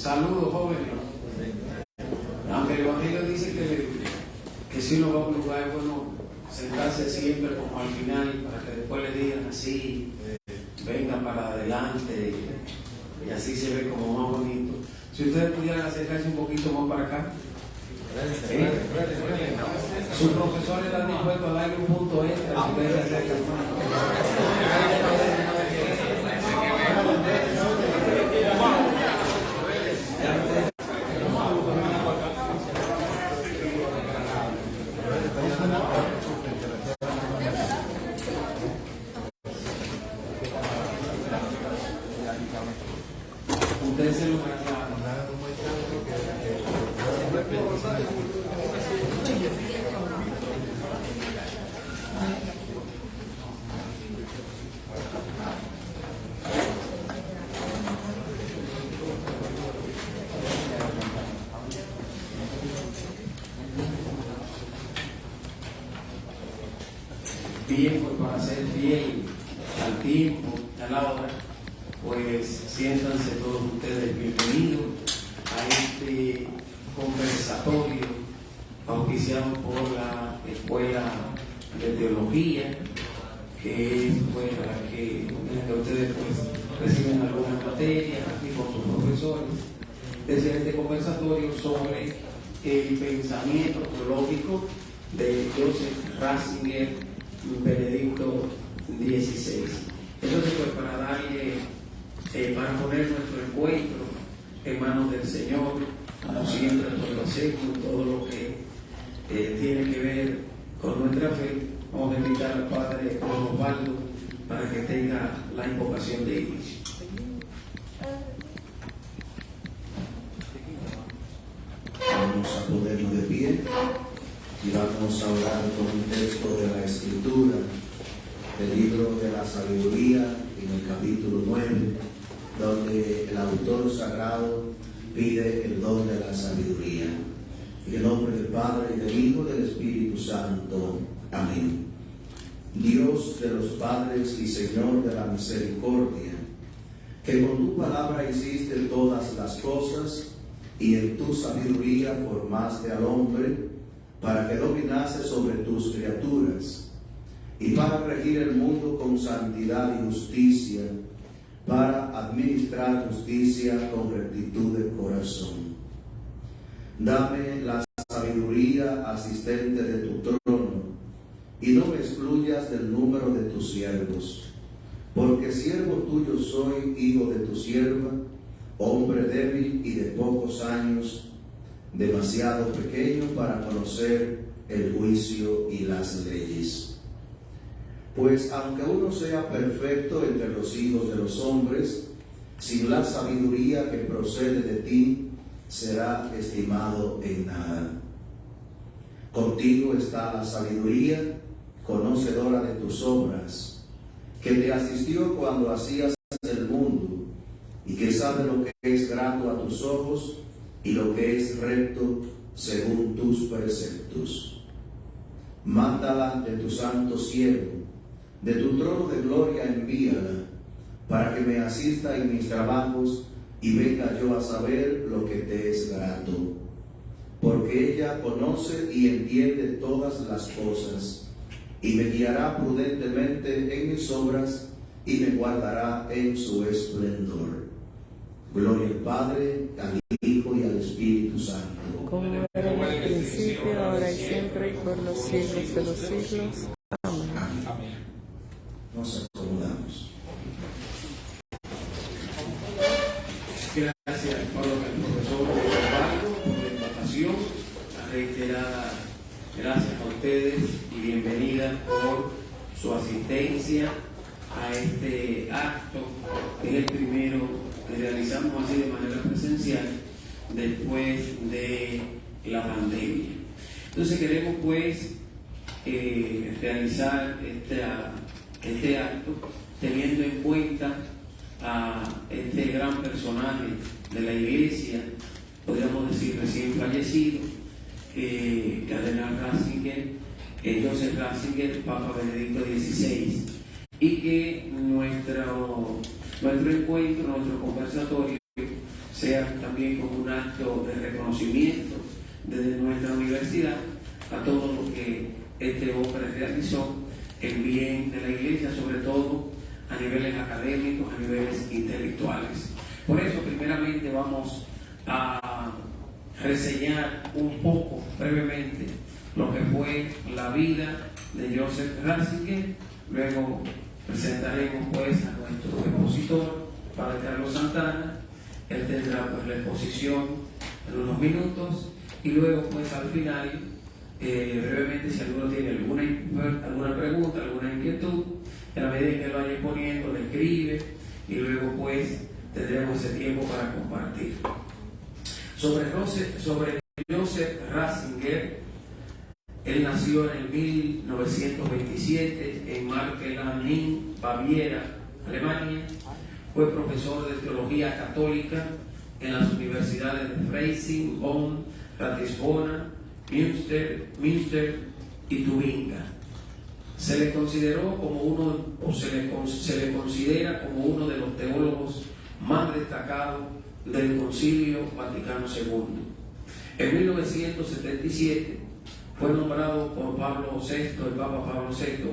Saludos, jóvenes. Aunque el Evangelio dice que si uno va a un lugar es bueno sentarse siempre como al final para que después le digan así, vengan para adelante y así se ve como más bonito. Si ustedes pudieran acercarse un poquito más para acá. Sus profesores están dispuestos a darle un punto extra si ustedes se acercan más. Ustedes se lo bien, pues para ser fiel al tiempo, a la hora, pues siéntanse todos ustedes bienvenidos a este conversatorio auspiciado por la Escuela de Teología, que es pues, en la que ustedes pues, reciben algunas materias aquí con sus profesores. Es este conversatorio sobre el pensamiento teológico de Joseph Ratzinger, Benedicto XVI. Entonces, pues para darle, para poner nuestro encuentro en manos del Señor, como siempre lo hacemos, todo lo que tiene que ver con nuestra fe, vamos a invitar al Padre Osvaldo para que tenga la invocación de inicio. Vamos a ponernos de pie y vamos a orar con un texto de la Escritura, del libro de la Sabiduría, en el capítulo 9, donde el autor sagrado pide el don de la sabiduría. En el nombre del Padre, y del Hijo, y del Espíritu Santo. Amén. Dios de los padres y Señor de la misericordia, que con tu palabra hiciste todas las cosas, y en tu sabiduría formaste al hombre, para que dominase sobre tus criaturas, y para regir el mundo con santidad y justicia, para administrar justicia con rectitud de corazón. Dame la sabiduría asistente de tu trono, y no me excluyas del número de tus siervos, porque siervo tuyo soy, hijo de tu sierva, hombre débil y de pocos años, demasiado pequeño para conocer el juicio y las leyes. Pues aunque uno sea perfecto entre los hijos de los hombres, sin la sabiduría que procede de ti, será estimado en nada. Contigo está la sabiduría, conocedora de tus obras, que te asistió cuando hacías el mundo, y que sabe lo que es grato a tus ojos y lo que es recto según tus preceptos. Mándala de tu santo siervo, de tu trono de gloria envíala, para que me asista en mis trabajos y venga yo a saber lo que te es grato. Porque ella conoce y entiende todas las cosas, y me guiará prudentemente en mis obras, y me guardará en su esplendor. Gloria al Padre, al Hijo y al Espíritu Santo. Como era en el principio, ahora y siempre, y por los siglos de los siglos. Amén. Amén. Nos acomodamos. Gracias, Pablo, al profesor Osvaldo, por la invitación, la reiterada gracias a ustedes y bienvenida por su asistencia a este acto, que es el primero que realizamos así de manera presencial después de la pandemia. Entonces queremos pues realizar este acto teniendo en cuenta a este gran personaje de la iglesia, podríamos decir recién fallecido, Cardenal Ratzinger, Joseph Ratzinger, Papa Benedicto XVI, y que nuestro encuentro, nuestro conversatorio sea también como un acto de reconocimiento desde nuestra universidad a todo lo que este hombre realizó en bien de la iglesia, sobre todo a niveles académicos, a niveles intelectuales. Por eso, primeramente, vamos a reseñar un poco, brevemente, lo que fue la vida de Joseph Ratzinger. Luego presentaremos pues a nuestro expositor, Padre Carlos Santana. Él tendrá pues la exposición en unos minutos y luego pues al final, brevemente, si alguno tiene alguna pregunta, alguna inquietud, en la medida en que lo vaya exponiendo, le escribe y luego pues tendremos ese tiempo para compartir. Sobre Joseph Ratzinger, él nació en el 1927 en Markel am Inn, Baviera, Alemania. Fue profesor de teología católica en las universidades de Freising, Bonn, Ratisbona, Münster y Tubinga. Se le consideró como se le considera como uno de los teólogos más destacados del Concilio Vaticano II. En 1977 fue nombrado por Pablo VI, el Papa Pablo VI,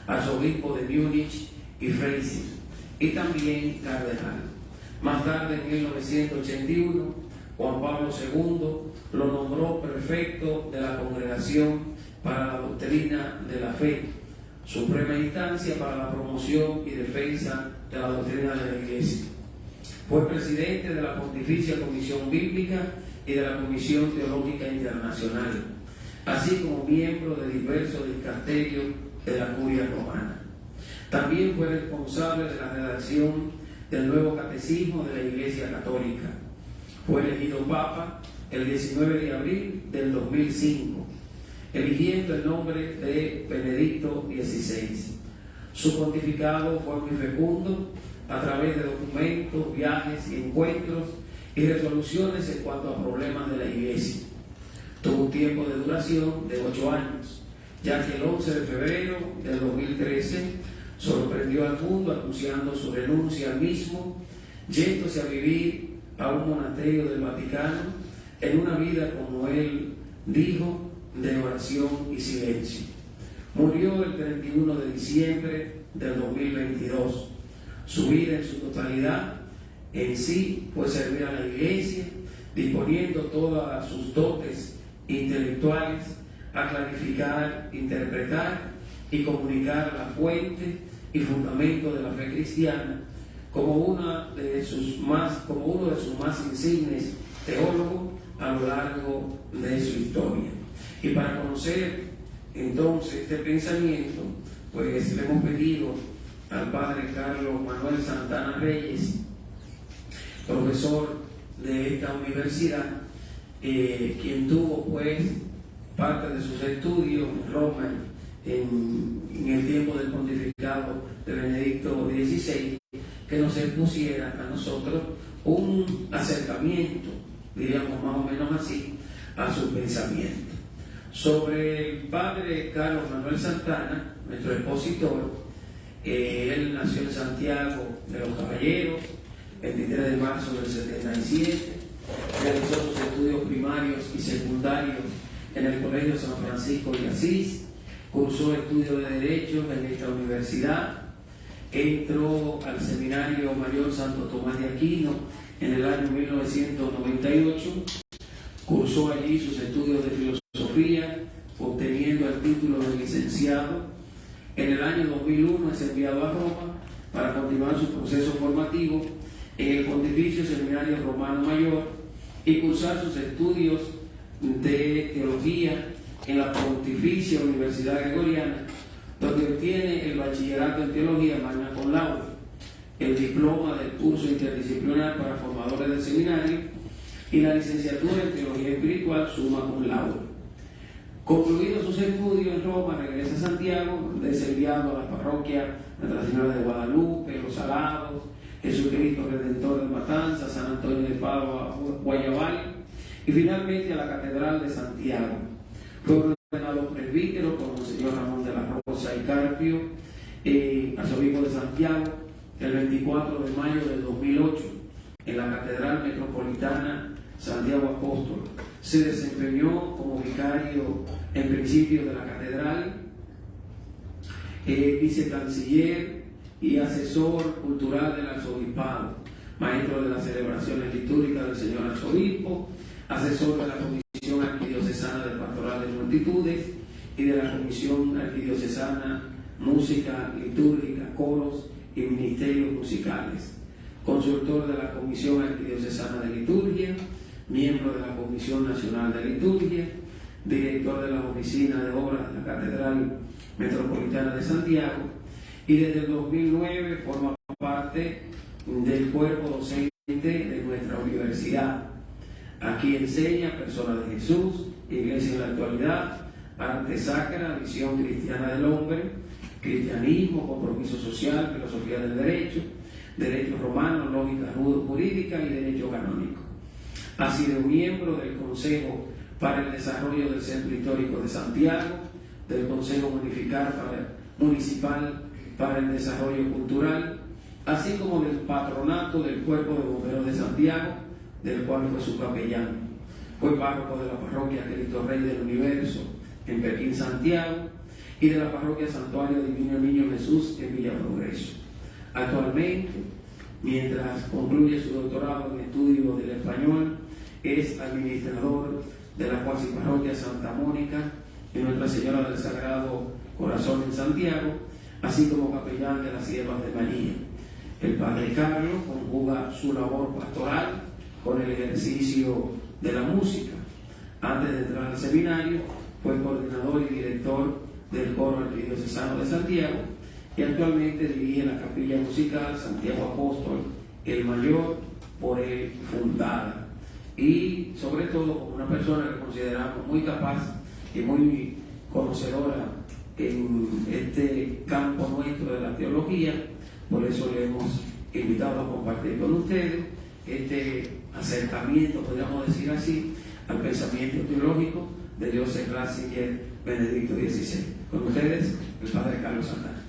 arzobispo de Múnich y Freising, y también cardenal. Más tarde, en 1981, Juan Pablo II lo nombró prefecto de la Congregación para la Doctrina de la Fe, suprema instancia para la promoción y defensa de la doctrina de la Iglesia. Fue presidente de la Pontificia Comisión Bíblica y de la Comisión Teológica Internacional, así como miembro de diversos dicasterios de la Curia Romana. También fue responsable de la redacción del Nuevo Catecismo de la Iglesia Católica. Fue elegido Papa el 19 de abril del 2005, eligiendo el nombre de Benedicto XVI. Su pontificado fue muy fecundo a través de documentos, viajes y encuentros y resoluciones en cuanto a problemas de la Iglesia. Tuvo un tiempo de duración de 8 años, ya que el 11 de febrero del 2013 sorprendió al mundo anunciando su renuncia al mismo, yéndose a vivir a un monasterio del Vaticano en una vida, como él dijo, de oración y silencio. Murió el 31 de diciembre del 2022. Su vida en su totalidad en sí fue servir a la Iglesia, disponiendo todas sus dotes intelectuales a clarificar, interpretar y comunicar la fuente y fundamento de la fe cristiana como uno de sus más insignes teólogos a lo largo de su historia. Y para conocer entonces este pensamiento, pues le hemos pedido al Padre Carlos Manuel Santana Reyes, profesor de esta universidad, quien tuvo pues parte de sus estudios en Roma en el tiempo del pontificado de Benedicto XVI, que nos expusiera a nosotros un acercamiento, diríamos más o menos así, a su pensamiento. Sobre el Padre Carlos Manuel Santana, nuestro expositor, él nació en Santiago de los Caballeros el 23 de marzo del 77, realizó sus estudios primarios y secundarios en el Colegio San Francisco de Asís, cursó estudios de Derecho en esta universidad, entró al Seminario Mayor Santo Tomás de Aquino en el año 1998, cursó allí sus estudios de filosofía, obteniendo el título de licenciado. En el año 2001 es enviado a Roma para continuar su proceso formativo en el Pontificio Seminario Romano Mayor y cursar sus estudios de teología en la Pontificia Universidad Gregoriana, donde obtiene el bachillerato en teología magna cum laude, el diploma del curso interdisciplinar para formadores del seminario y la licenciatura en teología espiritual summa cum laude. Concluidos sus estudios en Roma, regresa a Santiago, donde es enviado a la parroquia Nuestra Señora de Guadalupe, Los Alados, Jesucristo Redentor de Matanzas, San Antonio de Padua, Guayabal, y finalmente a la Catedral de Santiago. Fue ordenado presbítero por Monseñor Ramón de la Rosa y Carpio, arzobispo de Santiago, el 24 de mayo del 2008, en en la Catedral Metropolitana Santiago Apóstol. Se desempeñó como vicario en principio de la catedral, vicecanciller y asesor cultural del arzobispado, maestro de las celebraciones litúrgicas del señor arzobispo, asesor de la Comisión Arquidiocesana de Pastoral de Multitudes y de la Comisión Arquidiocesana Música Litúrgica, Coros y Ministerios Musicales, consultor de la Comisión Arquidiocesana de Liturgia, miembro de la Comisión Nacional de Liturgia, director de la Oficina de Obras de la Catedral Metropolitana de Santiago, y desde el 2009 forma parte del cuerpo docente de nuestra universidad. Aquí enseña Persona de Jesús, Iglesia en la Actualidad, Arte Sacra, Visión Cristiana del Hombre, Cristianismo, Compromiso Social, Filosofía del Derecho, Derecho Romano, Lógica Jurídica y Derecho Canónico. Ha sido miembro del Consejo para el Desarrollo del Centro Histórico de Santiago, del Consejo Municipal para el Desarrollo Cultural, así como del Patronato del Cuerpo de Bomberos de Santiago, del cual fue su capellán. Fue párroco de la Parroquia Cristo Rey del Universo en Pekín, Santiago, y de la Parroquia Santuario Divino Niño Jesús en Villa Progreso. Actualmente, mientras concluye su doctorado en estudio del español, es administrador de la cuasi parroquia Santa Mónica y Nuestra Señora del Sagrado Corazón en Santiago, así como capellán de las Siervas de María. El padre Carlos conjuga su labor pastoral con el ejercicio de la música. Antes de entrar al seminario, fue coordinador y director del Coro Arquidiocesano de Santiago y actualmente dirige la capilla musical Santiago Apóstol, el mayor por él fundada. Y sobre todo como una persona que consideramos muy capaz y muy conocedora en este campo nuestro de la teología, por eso le hemos invitado a compartir con ustedes este acercamiento, podríamos decir así, al pensamiento teológico de Joseph Ratzinger, Benedicto XVI. Con ustedes, el padre Carlos Santana.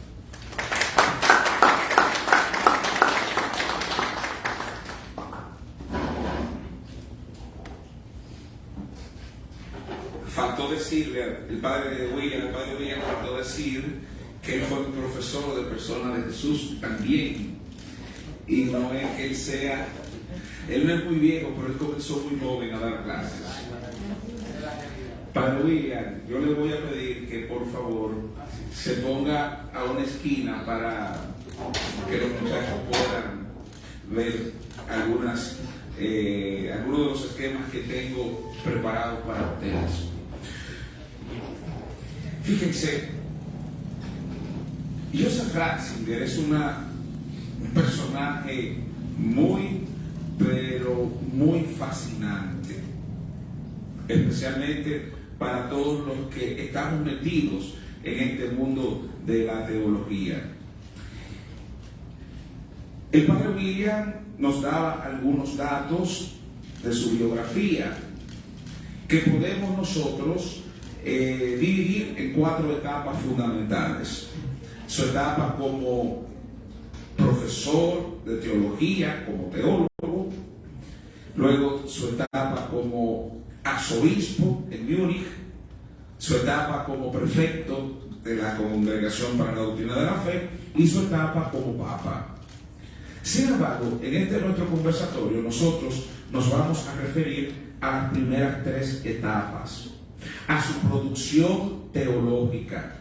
Faltó decirle, el padre William faltó decir que él fue profesor de Persona de Jesús también. Y no es que él no es muy viejo, pero él comenzó muy joven a dar clases. Padre William, yo le voy a pedir que por favor se ponga a una esquina para que los muchachos puedan ver algunos de los esquemas que tengo preparados para ustedes. Fíjense, Joseph Ratzinger es un personaje pero muy fascinante, especialmente para todos los que estamos metidos en este mundo de la teología. El padre William nos daba algunos datos de su biografía que podemos nosotros dividir en 4 etapas fundamentales. Su etapa como profesor de teología, como teólogo, luego su etapa como arzobispo en Múnich, su etapa como prefecto de la Congregación para la Doctrina de la Fe y su etapa como papa. Sin embargo, en este nuestro conversatorio nosotros nos vamos a referir a las primeras 3 etapas, a su producción teológica,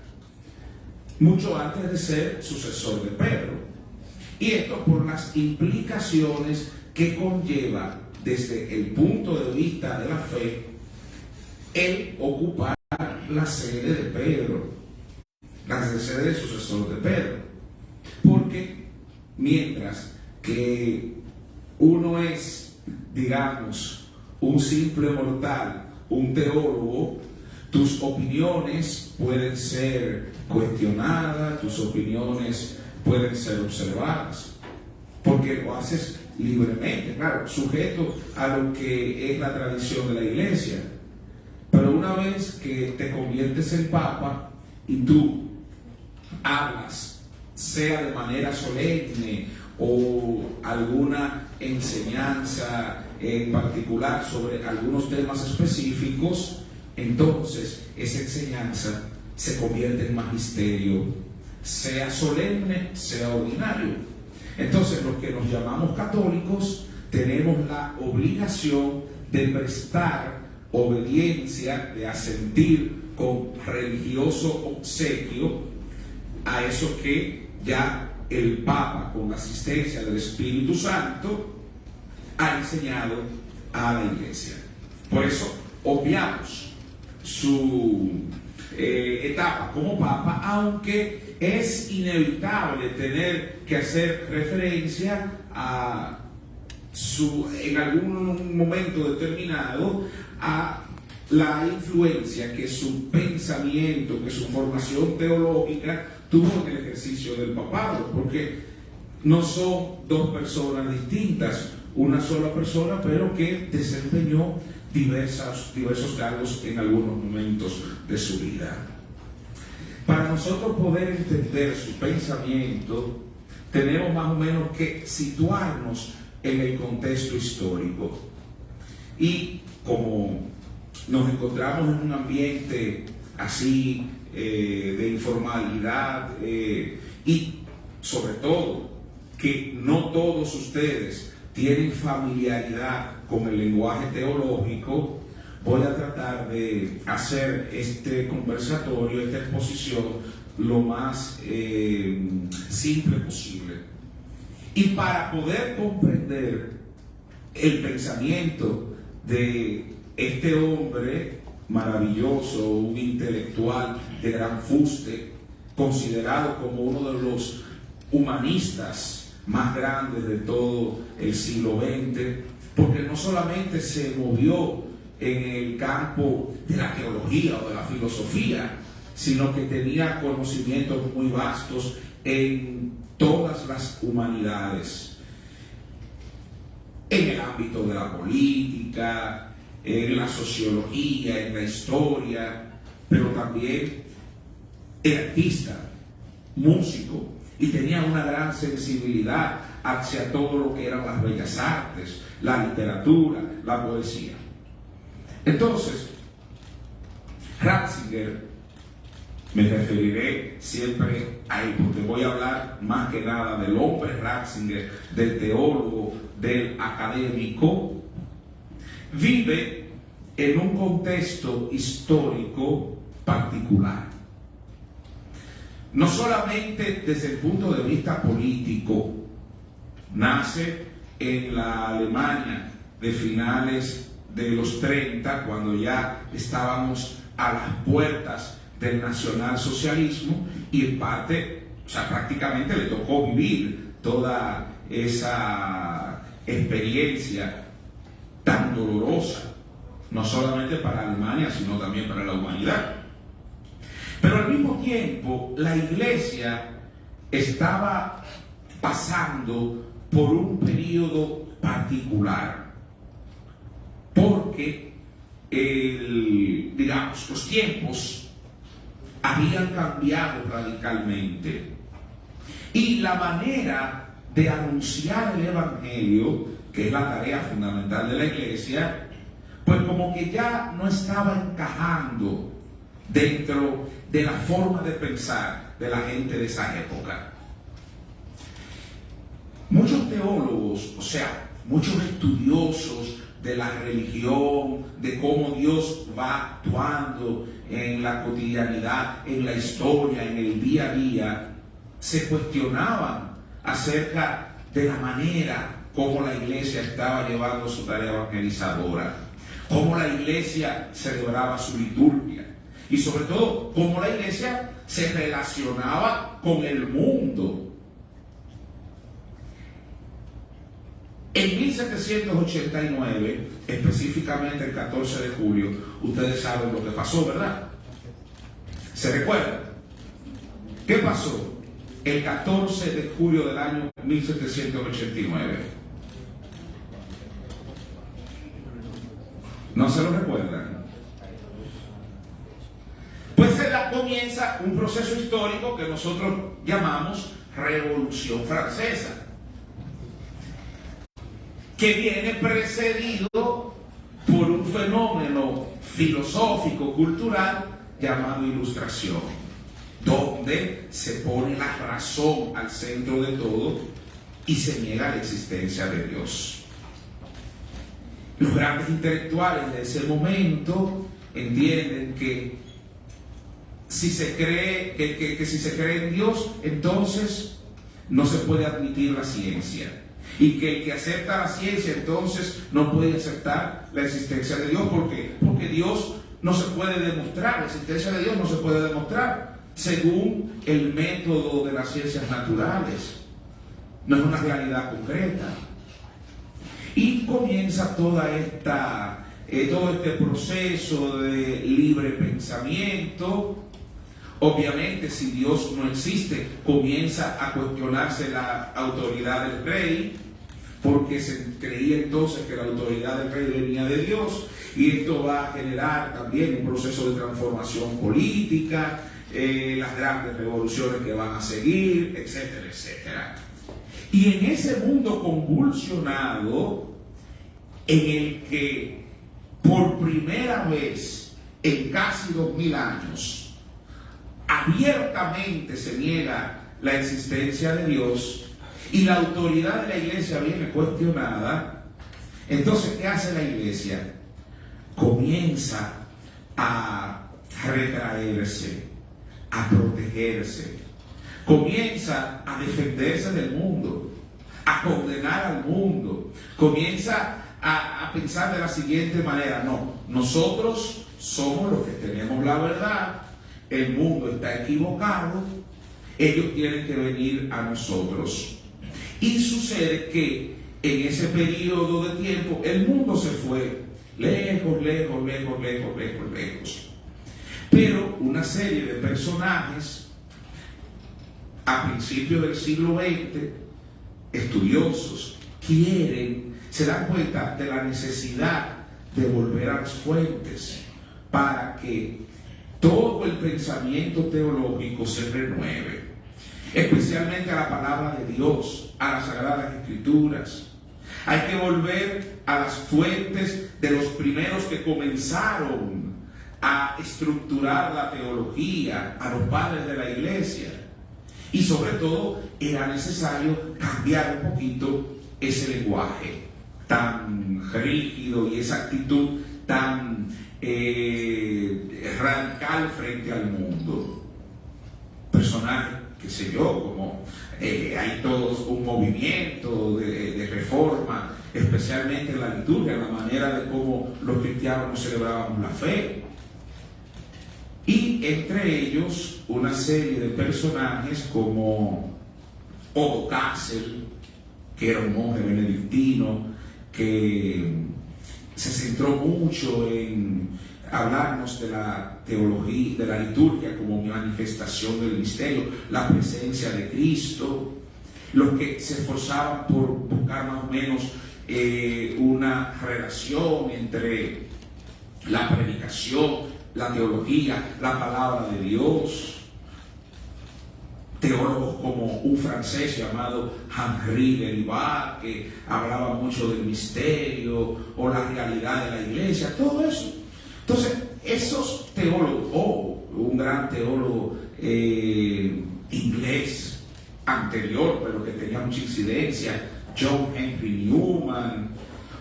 mucho antes de ser sucesor de Pedro. Y esto por las implicaciones que conlleva desde el punto de vista de la fe el ocupar la sede de Pedro, la sede del sucesor de Pedro. Porque mientras que uno es, digamos, un simple mortal, un teólogo, tus opiniones pueden ser cuestionadas, tus opiniones pueden ser observadas, porque lo haces libremente, claro, sujeto a lo que es la tradición de la iglesia. Pero una vez que te conviertes en papa y tú hablas, sea de manera solemne o alguna enseñanza en particular sobre algunos temas específicos, entonces esa enseñanza se convierte en magisterio, sea solemne, sea ordinario. Entonces los que nos llamamos católicos tenemos la obligación de prestar obediencia, de asentir con religioso obsequio a eso que ya el Papa, con la asistencia del Espíritu Santo, ha enseñado a la Iglesia. Por eso obviamos su etapa como Papa, aunque es inevitable tener que hacer referencia a en algún momento determinado a la influencia que su pensamiento, que su formación teológica tuvo en el ejercicio del papado, porque no son dos personas distintas, una sola persona, pero que desempeñó diversos cargos en algunos momentos de su vida. Para nosotros poder entender su pensamiento, tenemos más o menos que situarnos en el contexto histórico. Y como nos encontramos en un ambiente así de informalidad y sobre todo que no todos ustedes tienen familiaridad con el lenguaje teológico, voy a tratar de hacer este conversatorio, esta exposición, lo más simple posible. Y para poder comprender el pensamiento de este hombre maravilloso, un intelectual de gran fuste, considerado como uno de los humanistas más grandes de todo el siglo XX, porque no solamente se movió en el campo de la teología o de la filosofía, sino que tenía conocimientos muy vastos en todas las humanidades, en el ámbito de la política, en la sociología, en la historia, pero también era artista, músico, y tenía una gran sensibilidad hacia todo lo que eran las bellas artes, la literatura, la poesía. Entonces, Ratzinger, me referiré siempre a él, porque voy a hablar más que nada del hombre Ratzinger, del teólogo, del académico. Vive en un contexto histórico particular. No solamente desde el punto de vista político, nace en la Alemania de finales de los 30, cuando ya estábamos a las puertas del nacionalsocialismo, y en parte, o sea, prácticamente le tocó vivir toda esa experiencia tan dolorosa, no solamente para Alemania, sino también para la humanidad. Pero al mismo tiempo, la Iglesia estaba pasando por un periodo particular, porque los tiempos habían cambiado radicalmente y la manera de anunciar el Evangelio, que es la tarea fundamental de la Iglesia, pues como que ya no estaba encajando dentro de la forma de pensar de la gente de esa época. Muchos teólogos, o sea, muchos estudiosos de la religión, de cómo Dios va actuando en la cotidianidad, en la historia, en el día a día, se cuestionaban acerca de la manera como la Iglesia estaba llevando su tarea evangelizadora, cómo la Iglesia celebraba su liturgia y sobre todo cómo la Iglesia se relacionaba con el mundo. En 1789, específicamente el 14 de julio, ustedes saben lo que pasó, ¿verdad? ¿Se recuerdan? ¿Qué pasó el 14 de julio del año 1789? ¿No se lo recuerdan? Pues comienza un proceso histórico que nosotros llamamos Revolución Francesa. que viene precedido por un fenómeno filosófico, cultural, llamado ilustración, donde se pone la razón al centro de todo y se niega la existencia de Dios. Los grandes intelectuales de ese momento entienden que si se cree que si se cree en Dios, entonces no se puede admitir la ciencia, y que el que acepta la ciencia entonces no puede aceptar la existencia de Dios. ¿Por qué? Porque Dios no se puede demostrar, la existencia de Dios no se puede demostrar según el método de las ciencias naturales, no es una realidad concreta. Y comienza todo este proceso de libre pensamiento. Obviamente, si Dios no existe, comienza a cuestionarse la autoridad del rey, porque se creía entonces que la autoridad del rey venía de Dios, y esto va a generar también un proceso de transformación política, las grandes revoluciones que van a seguir, etcétera, etcétera. Y en ese mundo convulsionado, en el que por primera vez en casi 2000 años abiertamente se niega la existencia de Dios y la autoridad de la iglesia viene cuestionada, entonces, ¿qué hace la iglesia? Comienza a retraerse, a protegerse, comienza a defenderse del mundo, a condenar al mundo, comienza a pensar de la siguiente manera: no, nosotros somos los que tenemos la verdad, el mundo está equivocado, ellos tienen que venir a nosotros. Y sucede que en ese periodo de tiempo el mundo se fue lejos, lejos, lejos, lejos, lejos, lejos. Pero una serie de personajes a principios del siglo XX, estudiosos, se dan cuenta de la necesidad de volver a las fuentes para que todo el pensamiento teológico se renueve, especialmente a la palabra de Dios, a las Sagradas Escrituras. Hay que volver a las fuentes de los primeros que comenzaron a estructurar la teología, a los padres de la iglesia. Y sobre todo era necesario cambiar un poquito ese lenguaje tan rígido y esa actitud tan radical frente al mundo. Personajes, qué sé yo, como hay todos un movimiento de reforma, especialmente en la liturgia, en la manera de cómo los cristianos celebraban la fe. Y entre ellos una serie de personajes como Odo Kassel, que era un monje benedictino que se centró mucho en hablarnos de la teología, de la liturgia como manifestación del misterio, la presencia de Cristo, los que se esforzaban por buscar más o menos una relación entre la predicación, la teología, la palabra de Dios. Teólogos como un francés llamado Henri de Libat, que hablaba mucho del misterio o la realidad de la iglesia, todo eso. Entonces, esos teólogos, un gran teólogo inglés anterior, pero que tenía mucha incidencia, John Henry Newman,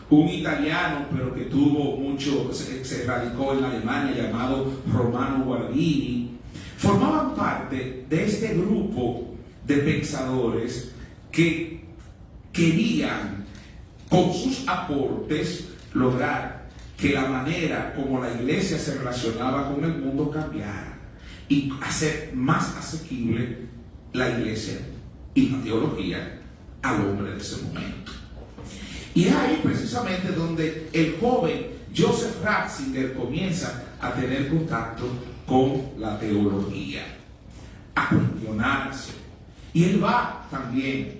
un italiano, pero que tuvo mucho, se radicó en Alemania, llamado Romano Guardini, formaban parte de este grupo de pensadores que querían, con sus aportes, lograr que la manera como la iglesia se relacionaba con el mundo cambiara y hacer más asequible la iglesia y la teología al hombre de ese momento. Y ahí precisamente donde el joven Joseph Ratzinger comienza a tener contacto con la teología, a cuestionarse. Y él va también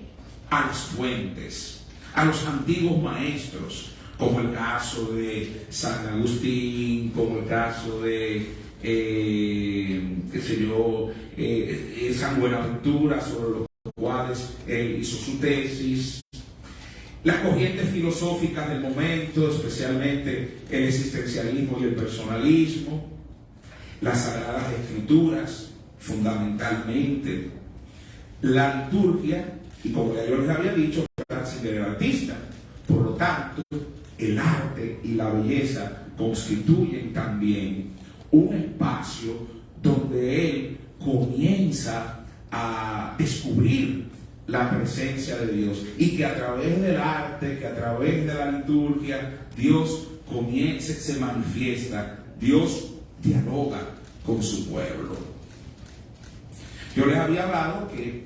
a las fuentes, a los antiguos maestros, como el caso de San Agustín, como el caso de San Buenaventura, sobre los cuales él hizo su tesis. las corrientes filosóficas del momento, especialmente el existencialismo y el personalismo, las Sagradas Escrituras, fundamentalmente, la liturgia, y como ya yo les había dicho, Ratzinger era artista. Por lo tanto, el arte y la belleza constituyen también un espacio donde él comienza a descubrir la presencia de Dios, y que a través del arte, que a través de la liturgia, Dios se manifiesta, Dios dialoga con su pueblo. Yo les había hablado que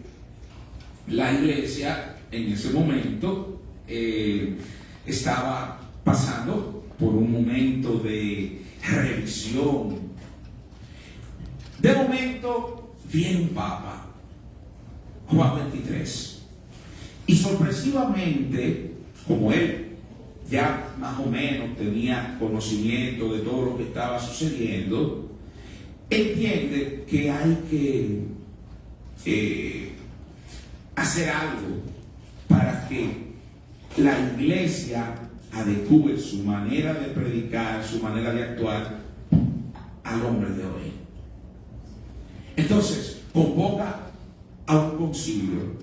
la iglesia en ese momento estaba pasando por un momento de revisión. De momento viene un papa, Juan XXIII, y sorpresivamente, como él ya más o menos tenía conocimiento de todo lo que estaba sucediendo, entiende que hay que hacer algo para que la iglesia adecue su manera de predicar, su manera de actuar al hombre de hoy. Entonces, convoca a un concilio,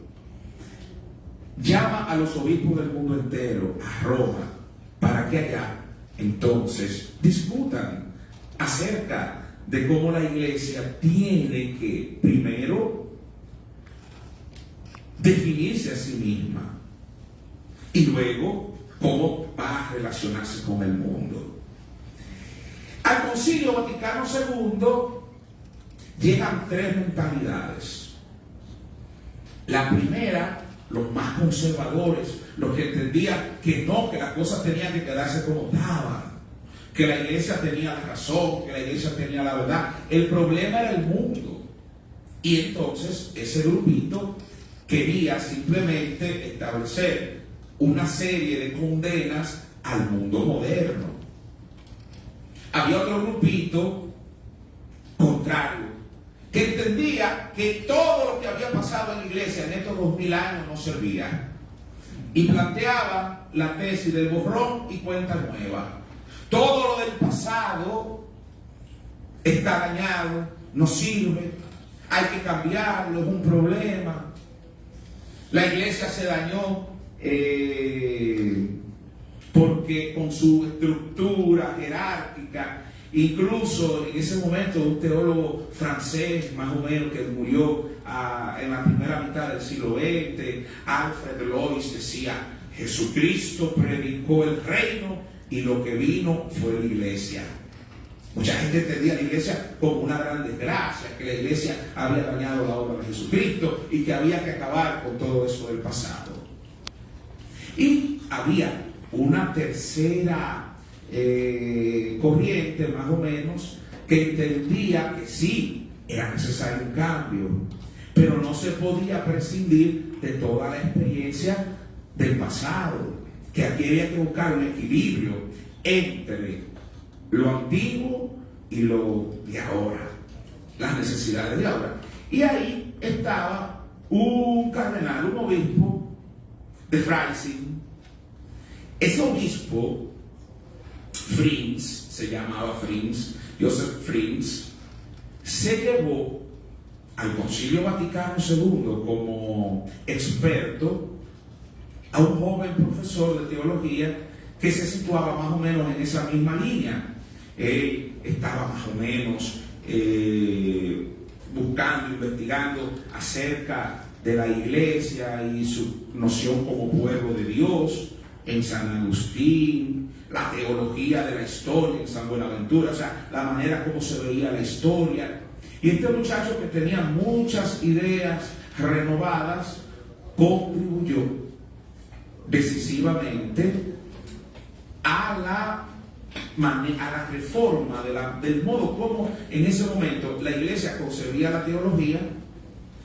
llama a los obispos del mundo entero a Roma para que allá entonces discutan acerca de cómo la iglesia tiene que primero definirse a sí misma y luego cómo va a relacionarse con el mundo. Al Concilio Vaticano II llegan tres mentalidades. La primera, los más conservadores, los que entendían que no, que las cosas tenían que quedarse como estaban, que la iglesia tenía la razón, que la iglesia tenía la verdad. El problema era el mundo. Y entonces ese grupito quería simplemente establecer una serie de condenas al mundo moderno. Había otro grupito contrario, que entendía que todo lo que había pasado en la iglesia en estos 2000 años no servía, y planteaba la tesis del borrón y cuenta nueva. Todo lo del pasado está dañado, no sirve, hay que cambiarlo, es un problema. La iglesia se dañó porque con su estructura jerárquica, incluso en ese momento un teólogo francés más o menos que murió en la primera mitad del siglo XX, Alfred Lois, decía: Jesucristo predicó el reino y lo que vino fue la iglesia. Mucha gente entendía la iglesia como una gran desgracia, que la iglesia había dañado la obra de Jesucristo y que había que acabar con todo eso del pasado. Y había una tercera corriente, más o menos, que entendía que sí, era necesario un cambio, pero no se podía prescindir de toda la experiencia del pasado, que aquí había que buscar un equilibrio entre lo antiguo y lo de ahora, las necesidades de ahora. Y ahí estaba un cardenal, un obispo de Freising. Ese obispo, Frings, se llamaba Frings, Joseph Frings, se llevó al Concilio Vaticano II como experto a un joven profesor de teología que se situaba más o menos en esa misma línea. Él estaba más o menos buscando, investigando acerca de la iglesia y su noción como pueblo de Dios en San Agustín, la teología de la historia en San Buenaventura, o sea, la manera como se veía la historia. Y este muchacho, que tenía muchas ideas renovadas, contribuyó decisivamente a la reforma del modo como en ese momento la iglesia concebía la teología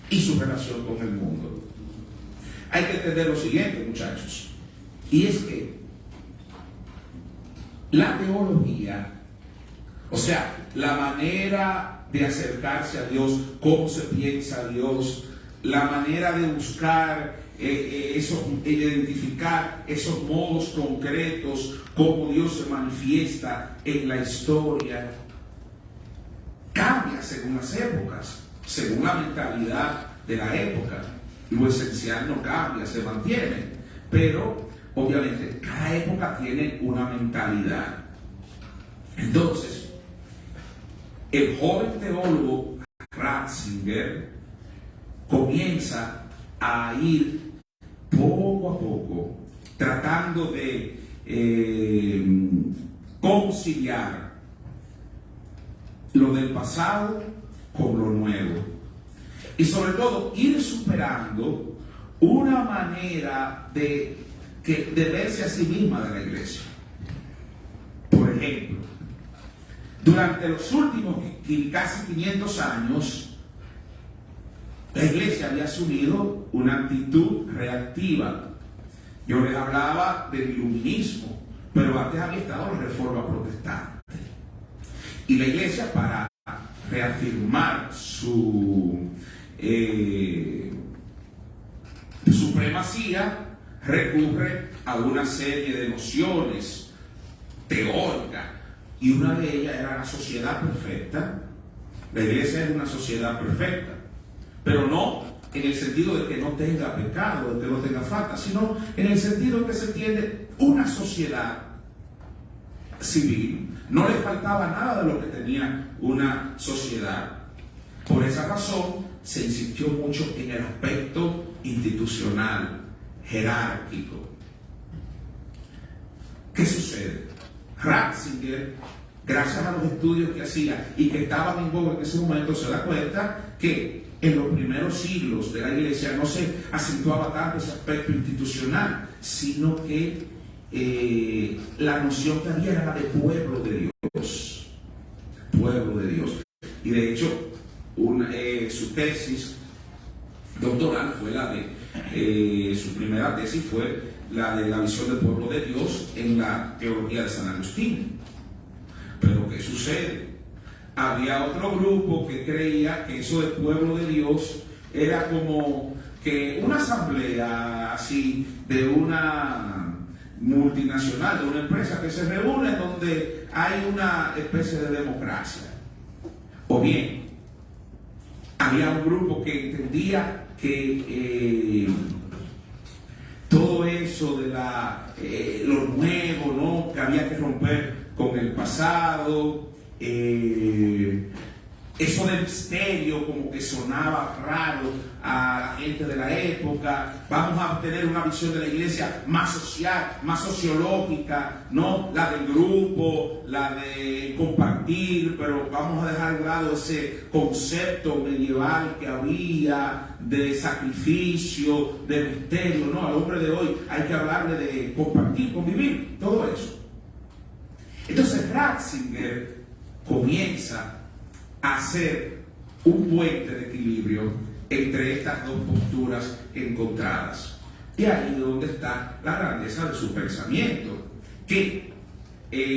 y su relación con el mundo. Hay que entender lo siguiente, muchachos, y es que la teología, o sea, la manera de acercarse a Dios, cómo se piensa a Dios, la manera de buscar identificar esos modos concretos, cómo Dios se manifiesta en la historia, cambia según las épocas, según la mentalidad de la época. Lo esencial no cambia, se mantiene, pero obviamente cada época tiene una mentalidad. Entonces, el joven teólogo Ratzinger comienza a ir poco a poco tratando de conciliar lo del pasado con lo nuevo y sobre todo ir superando una manera de verse a sí misma de la iglesia. Por ejemplo, durante los últimos casi 500 años, la iglesia había asumido una actitud reactiva. Yo les hablaba del iluminismo, pero antes había estado la reforma protestante. Y la iglesia, para reafirmar su supremacía, recurre a una serie de nociones teóricas. Y una de ellas era la sociedad perfecta. La iglesia es una sociedad perfecta, pero no en el sentido de que no tenga pecado, de que no tenga falta, sino en el sentido de que se tiene una sociedad civil. No le faltaba nada de lo que tenía una sociedad. Por esa razón se insistió mucho en el aspecto institucional, jerárquico. ¿Qué sucede? Ratzinger, gracias a los estudios que hacía y que estaban en boga en ese momento, se da cuenta que en los primeros siglos de la iglesia no se acentuaba tanto ese aspecto institucional, sino que la noción que había era la de pueblo de Dios. Pueblo de Dios. Y de hecho, su tesis doctoral fue la de, su primera tesis fue la de la visión del pueblo de Dios en la teología de San Agustín. Pero ¿qué sucede? Había otro grupo que creía que eso del pueblo de Dios era como que una asamblea así de una multinacional, de una empresa que se reúne donde hay una especie de democracia. O bien, había un grupo que entendía que todo eso de lo nuevo, ¿no?, que había que romper con el pasado, eso del misterio como que sonaba raro a la gente de la época. Vamos a tener una visión de la iglesia más social, más sociológica, no la del grupo, la de compartir, pero vamos a dejar de lado ese concepto medieval que había de sacrificio, de misterio. No, al hombre de hoy hay que hablarle de compartir, convivir, todo eso. Entonces Ratzinger comienza a hacer un puente de equilibrio entre estas dos posturas encontradas. Y ahí es donde está la grandeza de su pensamiento, que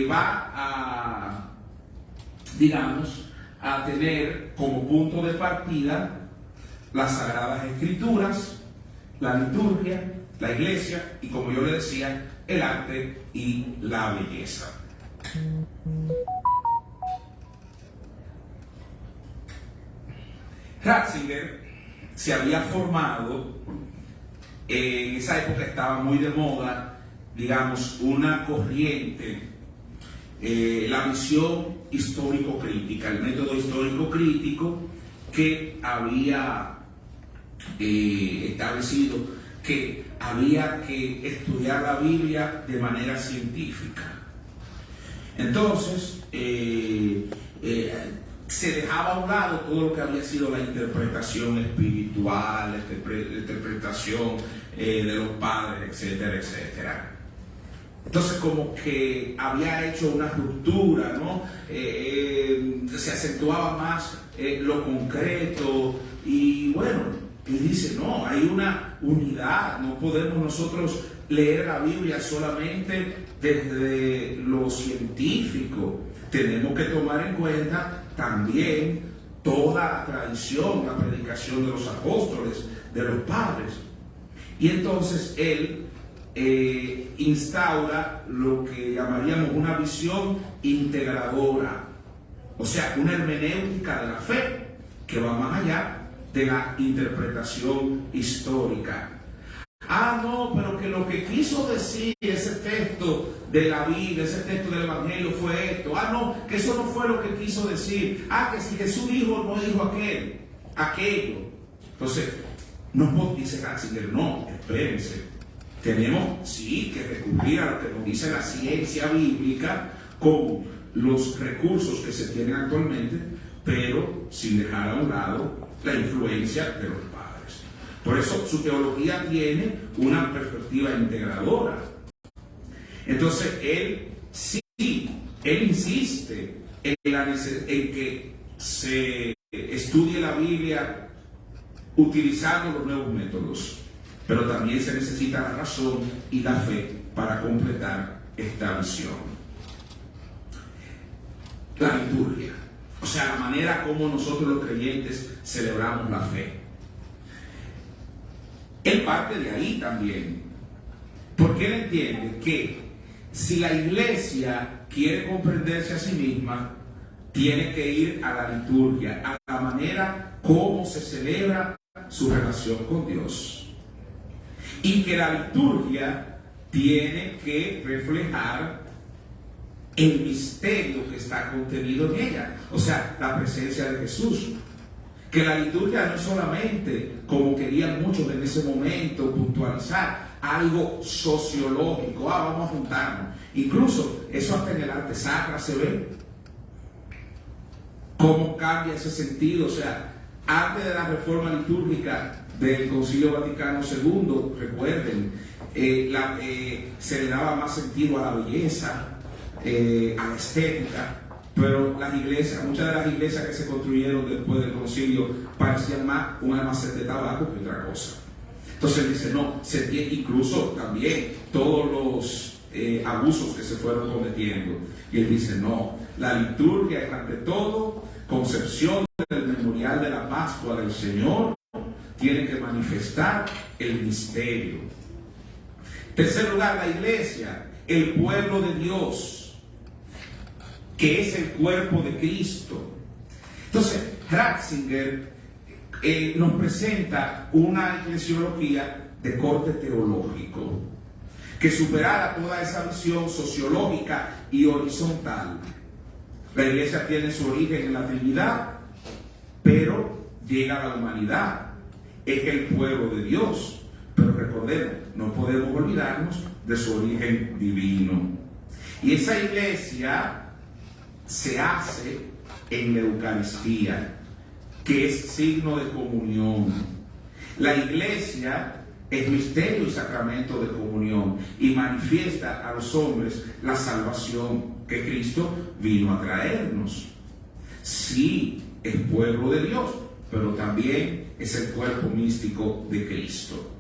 va a, digamos, a tener como punto de partida las Sagradas Escrituras, la liturgia, la iglesia y, como yo le decía, el arte y la belleza. Ratzinger se había formado, en esa época estaba muy de moda, digamos, una corriente, la visión histórico-crítica, el método histórico-crítico que había establecido que había que estudiar la Biblia de manera científica. Entonces, se dejaba a un lado todo lo que había sido la interpretación espiritual, la interpretación de los padres, etcétera, etcétera. Entonces, como que había hecho una ruptura, ¿no? Se acentuaba más lo concreto y bueno, él dice, no, hay una unidad, no podemos nosotros leer la Biblia solamente desde lo científico, tenemos que tomar en cuenta también toda la tradición, la predicación de los apóstoles, de los padres. Y entonces él instaura lo que llamaríamos una visión integradora, o sea, una hermenéutica de la fe que va más allá de la interpretación histórica. Ah, no, pero que lo que quiso decir ese texto de la Biblia, ese texto del Evangelio fue esto. Ah, no, que eso no fue lo que quiso decir. Ah, que si Jesús dijo, no dijo aquello. Entonces, no dice Ratzinger, no, espérense. Tenemos, sí, que recurrir a lo que nos dice la ciencia bíblica con los recursos que se tienen actualmente, pero sin dejar a un lado la influencia de los padres. Por eso su teología tiene una perspectiva integradora. Entonces él insiste en que se estudie la Biblia utilizando los nuevos métodos, pero también se necesita la razón y la fe para completar esta visión. La liturgia, o sea, la manera como nosotros los creyentes celebramos la fe. Él parte de ahí también, porque él entiende que si la iglesia quiere comprenderse a sí misma, tiene que ir a la liturgia, a la manera como se celebra su relación con Dios. Y que la liturgia tiene que reflejar el misterio que está contenido en ella, o sea, la presencia de Jesús. Que la liturgia no es solamente, como querían muchos en ese momento, puntualizar algo sociológico, vamos a juntarnos. Incluso eso hasta en el arte sacra se ve. ¿Cómo cambia ese sentido? O sea, antes de la reforma litúrgica del Concilio Vaticano II, recuerden, se le daba más sentido a la belleza, a la estética, pero las iglesias, muchas de las iglesias que se construyeron después del concilio parecían más un almacén de tabaco que otra cosa. Entonces dice, no, se tiene incluso también todos los abusos que se fueron cometiendo. Y él dice, no, la liturgia es ante todo concepción del memorial de la Pascua del Señor, tiene que manifestar el misterio. Tercer lugar, la iglesia, el pueblo de Dios, que es el cuerpo de Cristo. Entonces, Ratzinger nos presenta una eclesiología de corte teológico, que superara toda esa visión sociológica y horizontal. La iglesia tiene su origen en la Trinidad, pero llega a la humanidad. Es el pueblo de Dios, pero recordemos, no podemos olvidarnos de su origen divino. Y esa iglesia se hace en la Eucaristía, que es signo de comunión. La iglesia es misterio y sacramento de comunión y manifiesta a los hombres la salvación que Cristo vino a traernos. Sí, es pueblo de Dios, pero también es el cuerpo místico de Cristo.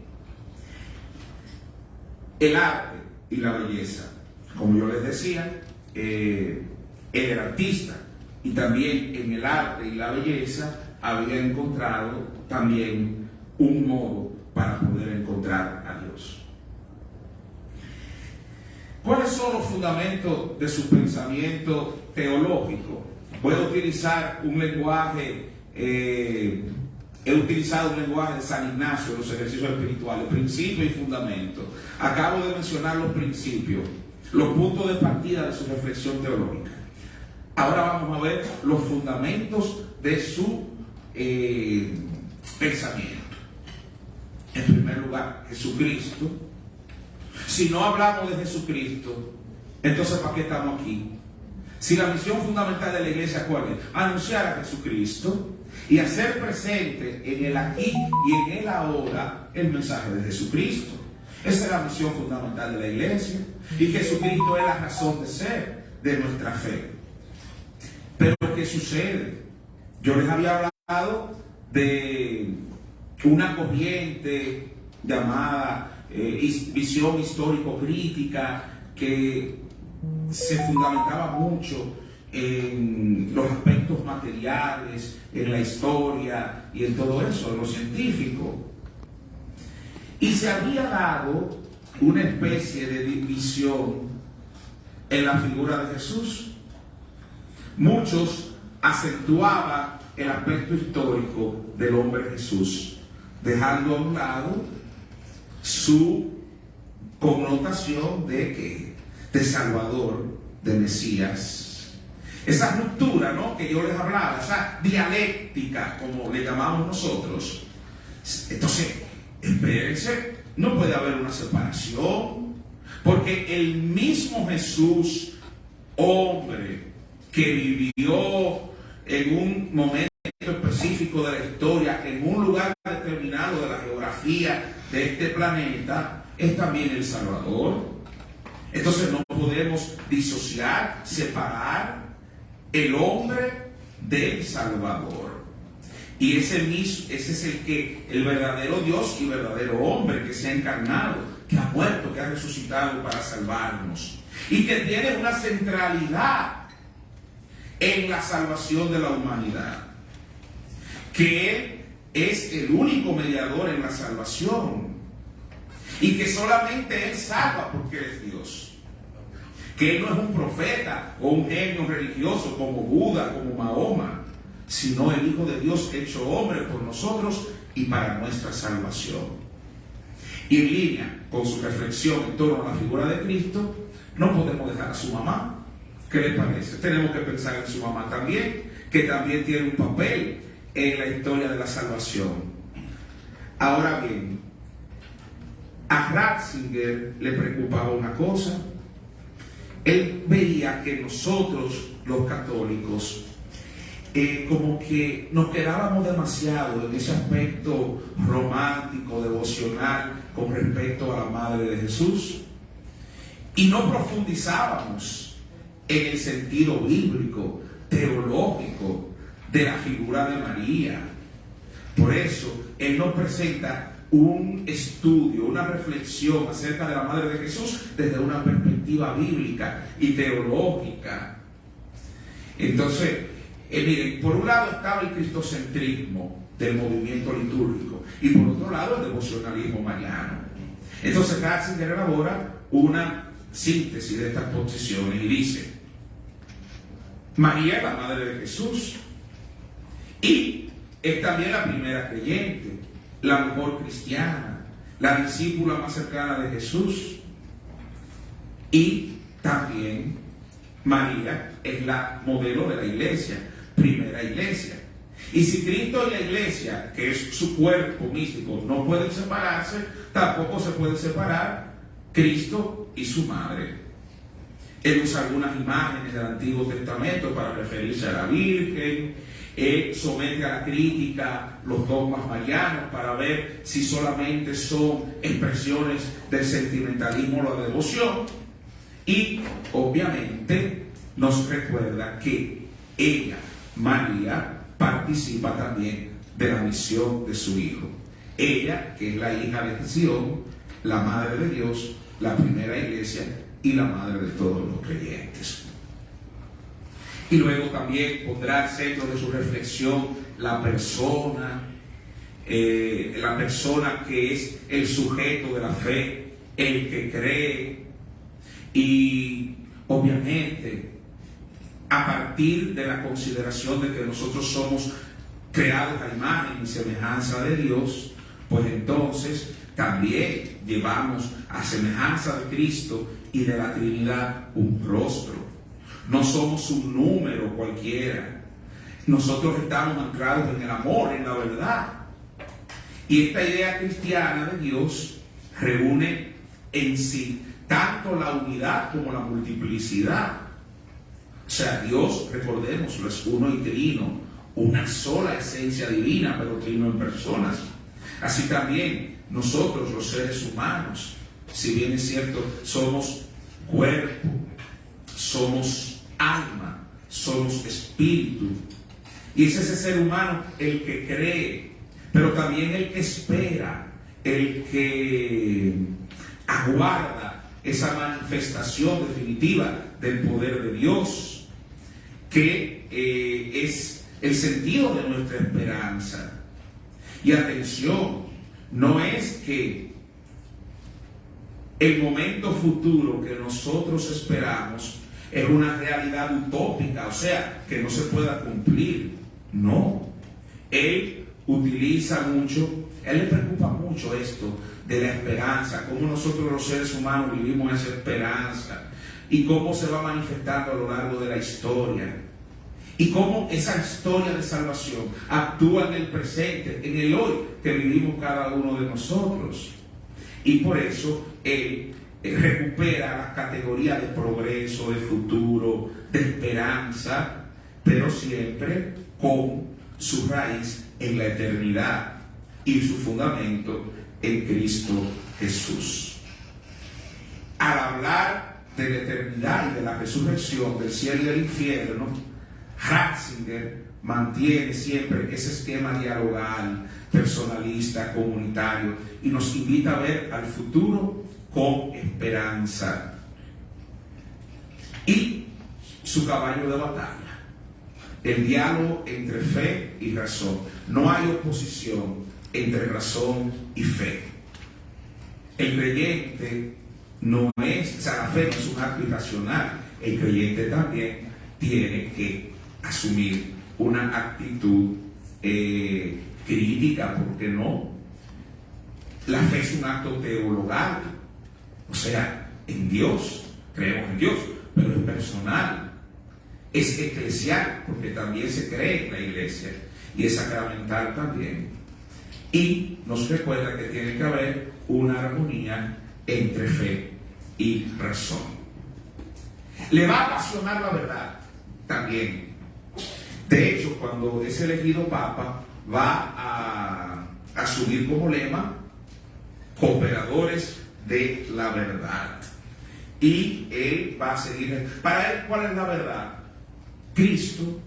El arte y la belleza, como yo les decía, él era artista y también en el arte y la belleza había encontrado también un modo para poder encontrar a Dios. ¿Cuáles son los fundamentos de su pensamiento teológico? Voy a utilizar un lenguaje, he utilizado un lenguaje de San Ignacio en los ejercicios espirituales, principio y fundamento. Acabo de mencionar los principios, los puntos de partida de su reflexión teológica. Ahora vamos a ver los fundamentos de su pensamiento. En primer lugar, Jesucristo. Si no hablamos de Jesucristo, entonces ¿para qué estamos aquí? Si la misión fundamental de la iglesia, ¿cuál es? Anunciar a Jesucristo y hacer presente en el aquí y en el ahora el mensaje de Jesucristo. Esa es la misión fundamental de la iglesia. Y Jesucristo es la razón de ser de nuestra fe. Pero ¿qué sucede? Yo les había hablado de una corriente llamada visión histórico-crítica que se fundamentaba mucho en los aspectos materiales, en la historia y en todo eso, en lo científico. Y se había dado una especie de división en la figura de Jesús. Muchos acentuaban el aspecto histórico del hombre Jesús, dejando a un lado su connotación de Salvador, de Mesías. Esa ruptura, ¿no?, que yo les hablaba, esa dialéctica, como le llamamos nosotros. Entonces, espérense, no puede haber una separación, porque el mismo Jesús, hombre, que vivió en un momento específico de la historia, en un lugar determinado de la geografía de este planeta, es también el Salvador. Entonces no podemos disociar, separar el hombre del Salvador. Y ese es el verdadero Dios y verdadero hombre que se ha encarnado, que ha muerto, que ha resucitado para salvarnos y que tiene una centralidad en la salvación de la humanidad, que Él es el único mediador en la salvación y que solamente Él salva porque Él es Dios, que Él no es un profeta o un genio religioso como Buda, como Mahoma, sino el Hijo de Dios hecho hombre por nosotros y para nuestra salvación. Y en línea con su reflexión en torno a la figura de Cristo, no podemos dejar a su mamá. ¿Qué les parece? Tenemos que pensar en su mamá también, que también tiene un papel en la historia de la salvación. Ahora bien, a Ratzinger le preocupaba una cosa. Él veía que nosotros, los católicos, como que nos quedábamos demasiado en ese aspecto romántico, devocional, con respecto a la Madre de Jesús, y no profundizábamos en el sentido bíblico, teológico de la figura de María. Por eso, Él nos presenta un estudio, una reflexión acerca de la Madre de Jesús desde una perspectiva bíblica y teológica. Entonces, miren, por un lado estaba el cristocentrismo del movimiento litúrgico y por otro lado el devocionalismo mariano. Entonces Ratzinger elabora una síntesis de estas posiciones y dice: María es la Madre de Jesús y es también la primera creyente, la mejor cristiana, la discípula más cercana de Jesús, y también María es la modelo de la iglesia, primera iglesia. Y si Cristo y la iglesia, que es su cuerpo místico, no pueden separarse, tampoco se puede separar Cristo y su madre. Él usa algunas imágenes del Antiguo Testamento para referirse a la Virgen. Él somete a la crítica los dogmas marianos para ver si solamente son expresiones del sentimentalismo o la devoción. Y obviamente nos recuerda que ella, María, participa también de la misión de su Hijo. Ella, que es la hija de Sion, la Madre de Dios, la primera iglesia y la madre de todos los creyentes. Y luego también pondrá al centro de su reflexión la persona que es el sujeto de la fe, el que cree. Y obviamente, a partir de la consideración de que nosotros somos creados a imagen y semejanza de Dios, pues entonces también llevamos a semejanza de Cristo y de la Trinidad un rostro. No somos un número cualquiera. Nosotros estamos anclados en el amor, en la verdad. Y esta idea cristiana de Dios reúne en sí tanto la unidad como la multiplicidad. O sea, Dios, recordémoslo, es uno y trino, una sola esencia divina, pero trino en personas. Así también nosotros, los seres humanos, si bien es cierto, somos cuerpo, somos alma, somos espíritu. Y es ese ser humano el que cree, pero también el que espera, el que aguarda esa manifestación definitiva del poder de Dios, que es el sentido de nuestra esperanza. Y atención, no es que el momento futuro que nosotros esperamos es una realidad utópica, o sea, que no se pueda cumplir. No. Él utiliza mucho, él le preocupa mucho esto de la esperanza, cómo nosotros los seres humanos vivimos esa esperanza y cómo se va manifestando a lo largo de la historia. Y cómo esa historia de salvación actúa en el presente, en el hoy que vivimos cada uno de nosotros. Y por eso él recupera las categorías de progreso, de futuro, de esperanza, pero siempre con su raíz en la eternidad y su fundamento en Cristo Jesús. Al hablar de la eternidad y de la resurrección del cielo y del infierno, Ratzinger mantiene siempre ese esquema dialogal, personalista, comunitario, y nos invita a ver al futuro con esperanza. Y su caballo de batalla, el diálogo entre fe y razón. No hay oposición entre razón y fe. El creyente no es, o sea, la fe no es un acto irracional. El creyente también tiene que asumir una actitud crítica, porque no. La fe es un acto teologal, o sea, en Dios, creemos en Dios, pero es personal, es eclesial, porque también se cree en la iglesia, y es sacramental también. Y nos recuerda que tiene que haber una armonía entre fe y razón. Le va a apasionar la verdad también. De hecho, cuando es elegido papa, va a asumir como lema cooperadores de la verdad. Y él va a seguir. Para él, ¿cuál es la verdad? Cristo.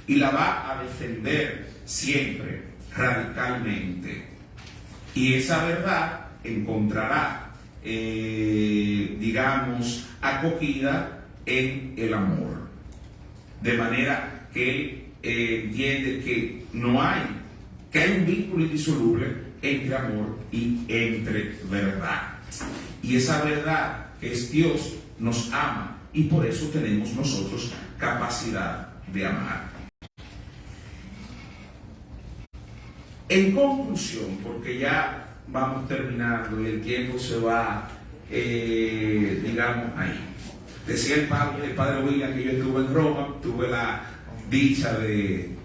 Y la va a defender siempre, radicalmente. Y esa verdad encontrará, digamos, acogida en el amor. De manera que él entiende que que hay un vínculo indisoluble entre amor y entre verdad. Y esa verdad, que es Dios, nos ama, y por eso tenemos nosotros capacidad de amar. En conclusión, porque ya vamos terminando y el tiempo se va, digamos, ahí. Decía el padre William que yo estuve en Roma, tuve la dicha de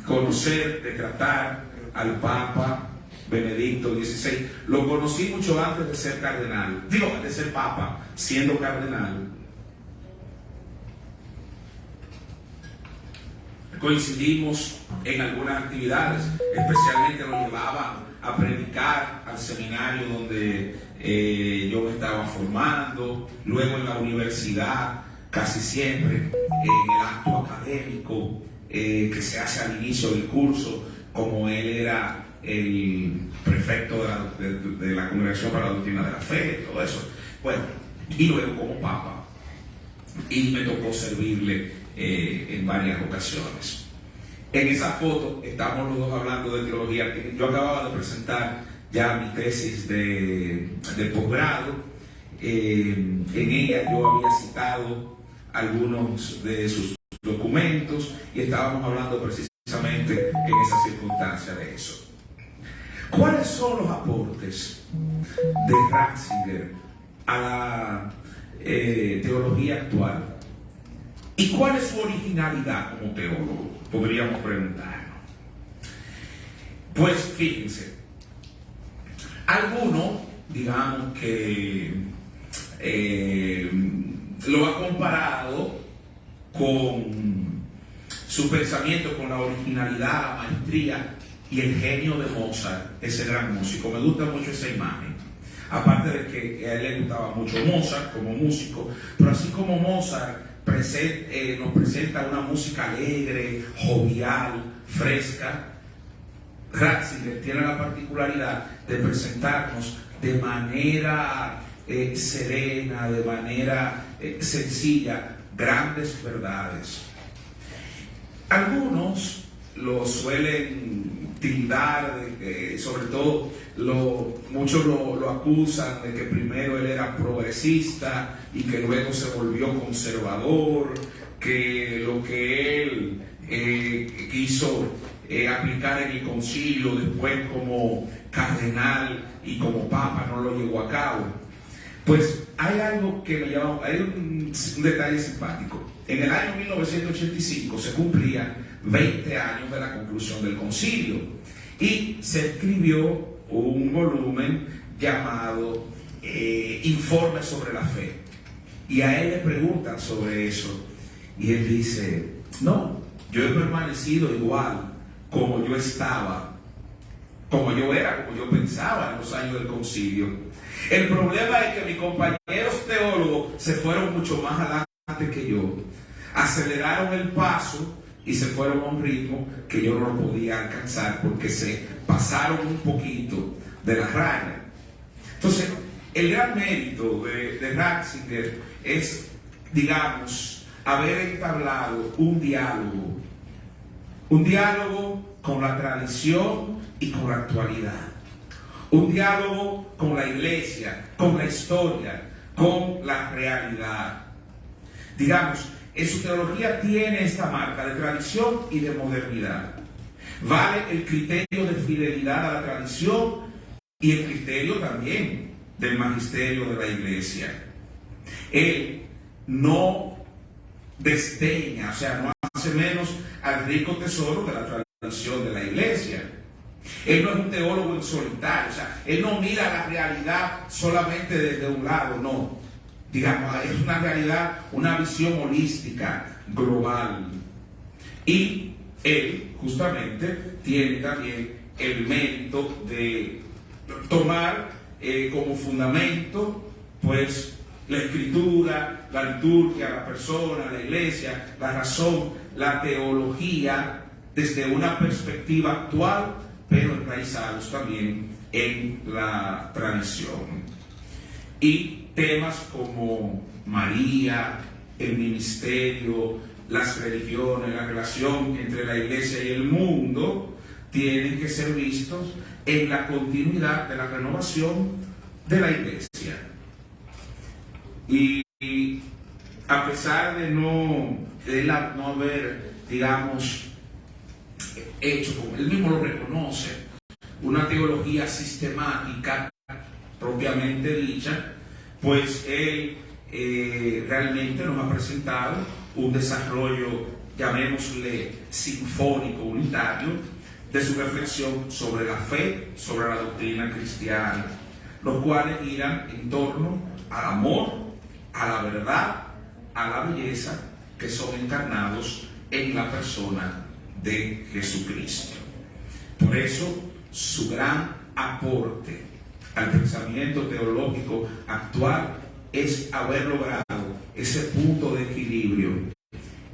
conocer, de tratar al Papa Benedicto XVI. Lo conocí mucho antes de ser cardenal, de ser Papa, siendo cardenal. Coincidimos en algunas actividades, especialmente lo llevaba a predicar al seminario donde yo me estaba formando, luego en la universidad, casi siempre en el acto académico que se hace al inicio del curso, como él era el prefecto de la Congregación para la Doctrina de la Fe, todo eso. Bueno, y luego como Papa, y me tocó servirle en varias ocasiones. En esa foto estamos los dos hablando de teología. Yo acababa de presentar ya mi tesis de posgrado. En ella yo había citado algunos de sus documentos y estábamos hablando precisamente en esa circunstancia de eso. ¿Cuáles son los aportes de Ratzinger a la teología actual? ¿Y cuál es su originalidad como teólogo? Podríamos preguntarnos. Pues fíjense, alguno, digamos que lo ha comparado con su pensamiento, con la originalidad, la maestría y el genio de Mozart, ese gran músico. Me gusta mucho esa imagen. Aparte de que a él le gustaba mucho Mozart como músico, pero así como Mozart nos presenta una música alegre, jovial, fresca, Ratzinger tiene la particularidad de presentarnos de manera serena, de manera sencilla, grandes verdades. Algunos lo suelen tildar, sobre todo muchos lo acusan de que primero él era progresista y que luego se volvió conservador, que lo que él quiso aplicar en el concilio después como cardenal y como papa no lo llevó a cabo. Pues hay algo que me llama, hay un detalle simpático. En el año 1985 se cumplían 20 años de la conclusión del concilio y se escribió un volumen llamado Informe sobre la Fe. Y a él le preguntan sobre eso y él dice: no, yo he permanecido igual como yo estaba, como yo era, como yo pensaba en los años del concilio. El problema es que mis compañeros teólogos se fueron mucho más adelante que yo, aceleraron el paso y se fueron a un ritmo que yo no lo podía alcanzar porque se pasaron un poquito de la raya. Entonces, el gran mérito de Ratzinger es, digamos, haber entablado un diálogo con la tradición y con la actualidad, un diálogo con la iglesia, con la historia, con la realidad. Digamos, en su teología tiene esta marca de tradición y de modernidad. Vale el criterio de fidelidad a la tradición y el criterio también del magisterio de la iglesia. Él no desdeña, o sea, no hace menos al rico tesoro de la tradición de la iglesia. Él no es un teólogo en solitario, o sea, él no mira la realidad solamente desde un lado, no. Digamos, es una realidad, una visión holística, global. Y él, justamente, tiene también el mérito de tomar como fundamento, pues, la escritura, la liturgia, la persona, la iglesia, la razón, la teología, desde una perspectiva actual, pero enraizados también en la tradición. Y temas como María, el ministerio, las religiones, la relación entre la iglesia y el mundo, tienen que ser vistos en la continuidad de la renovación de la iglesia. Y a pesar de no haber, digamos, hecho, como él mismo lo reconoce, una teología sistemática propiamente dicha, pues él realmente nos ha presentado un desarrollo, llamémosle sinfónico, unitario, de su reflexión sobre la fe, sobre la doctrina cristiana, los cuales giran en torno al amor, a la verdad, a la belleza, que son encarnados en la persona de Jesucristo. Por eso, su gran aporte al pensamiento teológico actual es haber logrado ese punto de equilibrio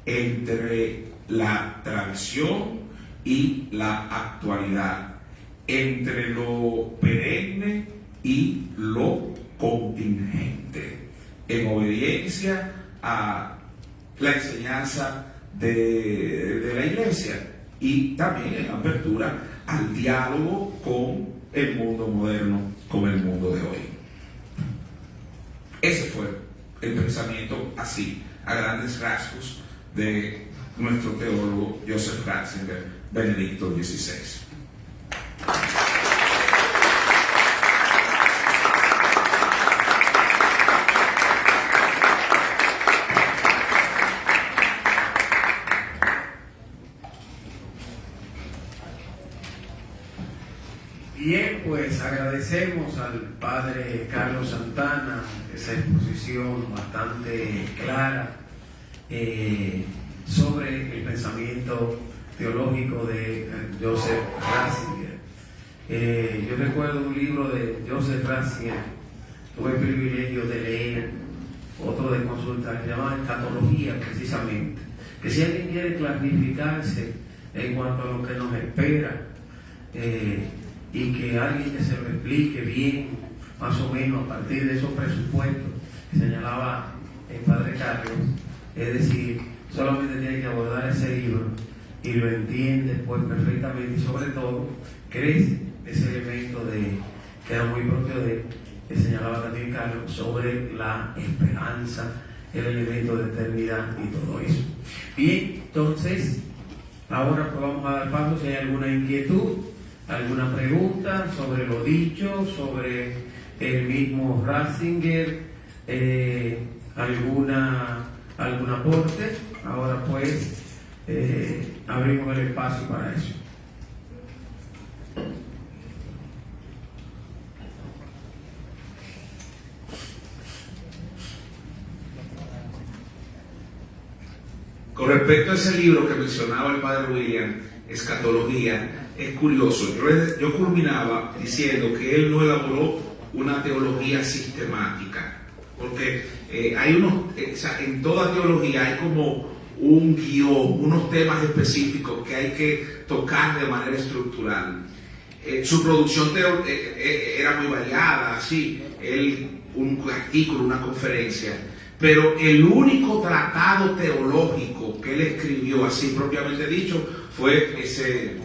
entre la tradición y la actualidad, entre lo perenne y lo contingente, en obediencia a la enseñanza de la iglesia y también en apertura al diálogo con el mundo moderno, con el mundo de hoy. Ese fue el pensamiento así, a grandes rasgos, de nuestro teólogo Joseph Ratzinger, Benedicto XVI. Bien, pues agradecemos al padre Carlos Santana esa exposición bastante clara sobre el pensamiento teológico de Joseph Ratzinger. Yo recuerdo un libro de Joseph Ratzinger, tuve el privilegio de leer, otro de consultar, que se llama Escatología, precisamente, que si alguien quiere clarificarse en cuanto a lo que nos espera, y que alguien que se lo explique bien, más o menos a partir de esos presupuestos que señalaba el padre Carlos, es decir, solamente tiene que abordar ese libro y lo entiende pues perfectamente, y sobre todo crece ese elemento que era muy propio de él, que señalaba también Carlos, sobre la esperanza, el elemento de eternidad y todo eso. Bien, entonces ahora pues vamos a dar paso si hay alguna inquietud, alguna pregunta sobre lo dicho, sobre el mismo Ratzinger, algún aporte. Ahora pues abrimos el espacio para eso. Con respecto a ese libro que mencionaba el padre William, Escatología, es curioso. Yo culminaba diciendo que él no elaboró una teología sistemática, porque en toda teología hay como un guión, unos temas específicos que hay que tocar de manera estructural. Su producción era muy variada, así, un artículo, una conferencia, pero el único tratado teológico que él escribió, así propiamente dicho, fue ese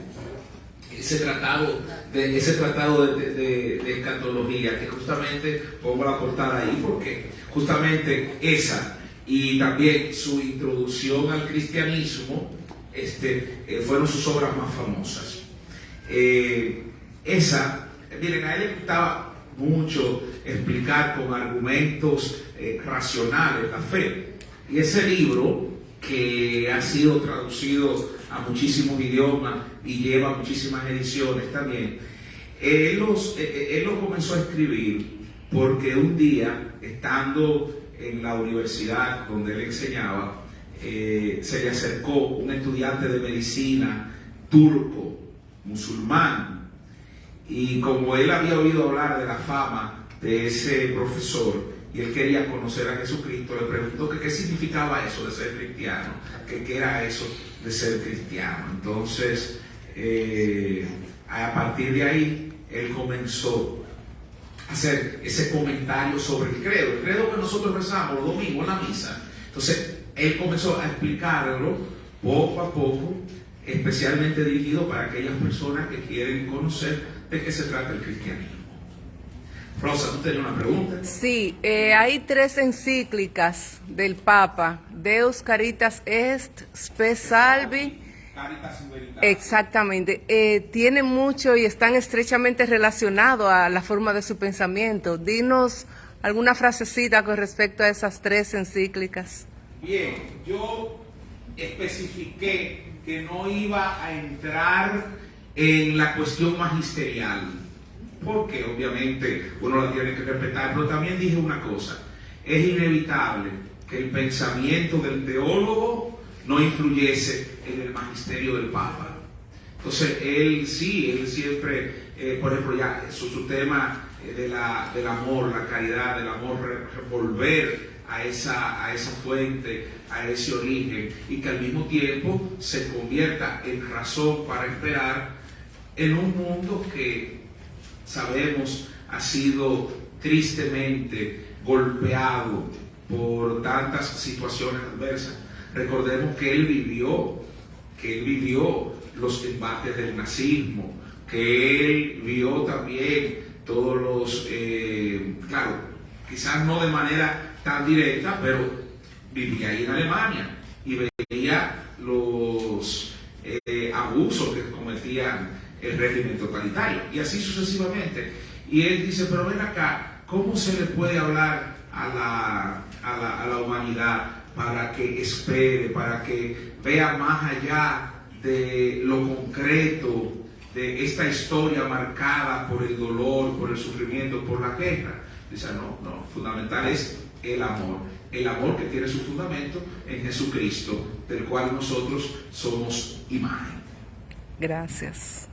tratado de escatología, que justamente pongo la portada ahí porque justamente esa y también su introducción al cristianismo fueron sus obras más famosas. Miren, a él le gustaba mucho explicar con argumentos racionales la fe, y ese libro, que ha sido traducido a muchísimos idiomas y lleva muchísimas ediciones también, él lo comenzó a escribir porque un día, estando en la universidad donde él enseñaba, se le acercó un estudiante de medicina turco, musulmán, y como él había oído hablar de la fama de ese profesor y él quería conocer a Jesucristo, le preguntó que qué significaba eso de ser cristiano, que qué era eso de ser cristiano. Entonces, a partir de ahí, él comenzó a hacer ese comentario sobre el credo que nosotros rezamos los domingos en la misa. Entonces, él comenzó a explicarlo poco a poco, especialmente dirigido para aquellas personas que quieren conocer de qué se trata el cristianismo. Rosa, ¿tú tenías una pregunta? Sí, hay 3 encíclicas del Papa, Deus Caritas Est, Spe Salvi. Caritas in Veritate. Exactamente, tienen mucho y están estrechamente relacionados a la forma de su pensamiento. Dinos alguna frasecita con respecto a esas 3 encíclicas. Bien, yo especifiqué que no iba a entrar en la cuestión magisterial, porque obviamente uno la tiene que respetar, pero también dije una cosa: es inevitable que el pensamiento del teólogo no influyese en el magisterio del Papa. Entonces él siempre, por ejemplo, ya su tema del amor, la caridad, del amor, volver a esa fuente, a ese origen, y que al mismo tiempo se convierta en razón para esperar en un mundo que sabemos ha sido tristemente golpeado por tantas situaciones adversas. Recordemos que él vivió los embates del nazismo, que él vio también todos los, claro, quizás no de manera tan directa, pero vivía ahí en Alemania y veía los abusos que cometían el régimen totalitario, y así sucesivamente. Y él dice, pero ven acá, ¿cómo se le puede hablar a la humanidad para que espere, para que vea más allá de lo concreto de esta historia marcada por el dolor, por el sufrimiento, por la guerra? Dice, no, fundamental es el amor que tiene su fundamento en Jesucristo, del cual nosotros somos imagen. Gracias.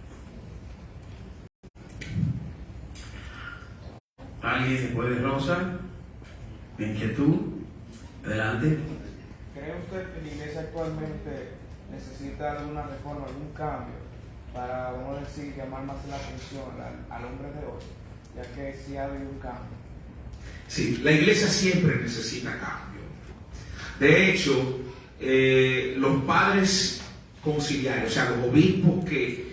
¿Alguien se puede, Rosa? ¿Inquietud? Adelante. ¿Cree usted que la iglesia actualmente necesita alguna reforma, algún cambio para, vamos a decir, llamar más la atención al hombre de hoy, ya que sí ha habido un cambio? Sí, la iglesia siempre necesita cambio. De hecho, los padres conciliares, o sea, los obispos que,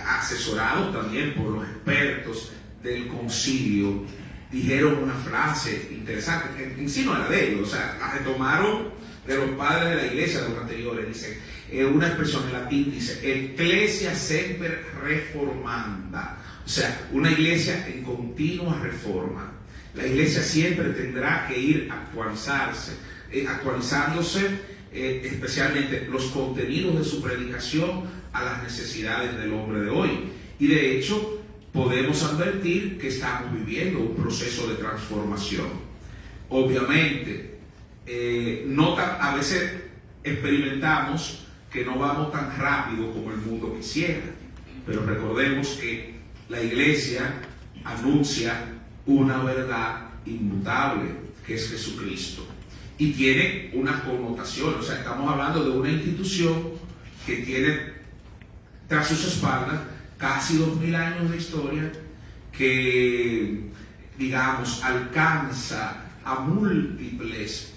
asesorados también por los expertos del concilio, dijeron una frase interesante, que en sí no era de ellos, o sea, la retomaron de los padres de la iglesia, de los anteriores. Dice, una expresión en latín dice, ecclesia semper reformanda, o sea, una iglesia en continua reforma. La iglesia siempre tendrá que ir actualizándose, especialmente los contenidos de su predicación a las necesidades del hombre de hoy. Y de hecho, podemos advertir que estamos viviendo un proceso de transformación. Obviamente, a veces experimentamos que no vamos tan rápido como el mundo quisiera, pero recordemos que la iglesia anuncia una verdad inmutable, que es Jesucristo, y tiene una connotación, o sea, estamos hablando de una institución que tiene tras sus espaldas casi 2000 años de historia, que, digamos, alcanza a múltiples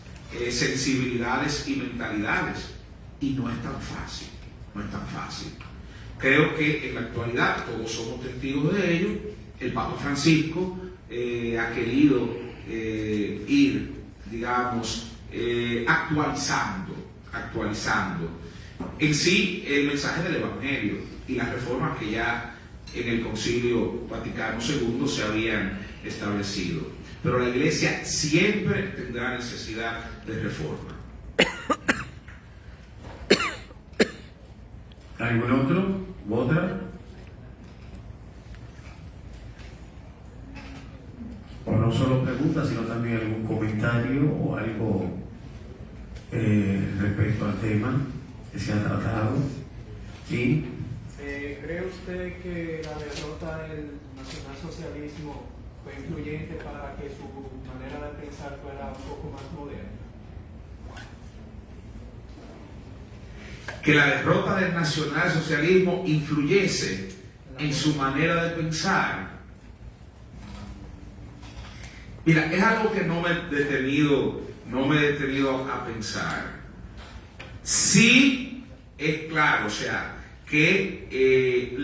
sensibilidades y mentalidades, y no es tan fácil, no es tan fácil. Creo que en la actualidad todos somos testigos de ello. El Papa Francisco ha querido ir, digamos, actualizando en sí el mensaje del Evangelio y las reformas que ya en el Concilio Vaticano II se habían establecido. Pero la Iglesia siempre tendrá necesidad de reforma. ¿Algún otro? ¿Otra? O no solo preguntas, sino también algún comentario o algo respecto al tema que se ha tratado. ¿Sí? ¿Cree usted que la derrota del nacionalsocialismo fue influyente para que su manera de pensar fuera un poco más moderna? Que la derrota del nacionalsocialismo influyese en su manera de pensar. Mira, es algo que no me he detenido a pensar. Sí, es claro, o sea, que